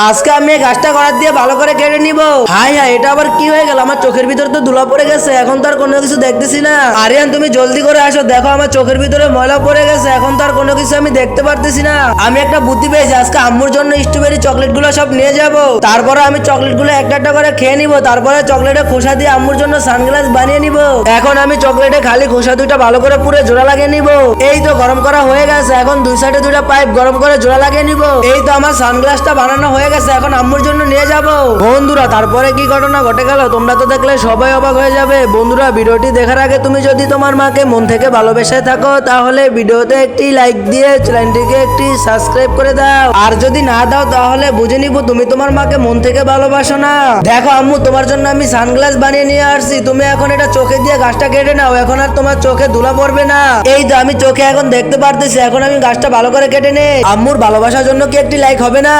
আজকে আমি এই গাছটা করার দিয়ে ভালো করে কেটে নিব। হাই হাই, এটা আবার কি হয়ে গেল? আমার চোখের ভিতরে তো ধুলা পড়ে গেছে, এখন তো আর কোনো কিছু দেখতেছি না। আরিয়ান, তুমি জলদি করে আসো, দেখো আমার চোখের ভিতরে ময়লা পড়ে গেছে, এখন তো আর কোনো কিছু আমি দেখতে পারতেছি না। আমি একটা বুদ্ধি পেয়েছি, আজকে আম্মুর জন্য স্ট্রবেরি চকলেট গুলো সব নিয়ে যাব, তারপরে আমি চকলেট গুলো একটা একটা করে খেয়ে নিব, তারপরে চকলেটে খোসা দিয়ে আম্মুর জন্য সানগ্লাস বানিয়ে নিব। এখন আমি চকলেটে খালি খোসা দুইটা ভালো করে পুরো জোড়া লাগিয়ে নিব। এই তো গরম করা হয়ে গেছে, এখন দুই সাইডে দুইটা পাইপ গরম করে জোড়া লাগিয়ে নিব। এই তো আমার সানগ্লাসটা বানানো হয়ে গেছে, এখন আম্মুর জন্য নিয়ে যাব। বন্ধুরা, তারপরে কি ঘটনা ঘটে গেল তোমরা তো দেখলে সবাই অবাক হয়ে যাবে। বন্ধুরা, ভিডিওটি দেখার আগে তুমি যদি তোমার মাকে মন থেকে ভালোবেসে থাকো, তাহলে ভিডিওতে একটি লাইক দিয়ে চ্যানেলটিকে একটি সাবস্ক্রাইব করে দাও। আর যদি না দাও, তাহলে বুঝে নিব তুমি তোমার মাকে মন থেকে ভালোবাসো না। দেখো আম্মু, তোমার জন্য আমি সানগ্লাস বানিয়ে নিয়ে আসছি, তুমি এখন এটা চোখে দিয়ে গাছটা কেটে নাও, এখন আর তোমার চোখে ধুলা পড়বে না। এই তো আমি চোখে এখন দেখতে পারতেছি, এখন আমি গাছটা ভালো করে কেটে নেই। আম্মুর ভালোবাসার জন্য কি একটি লাইক হবে না?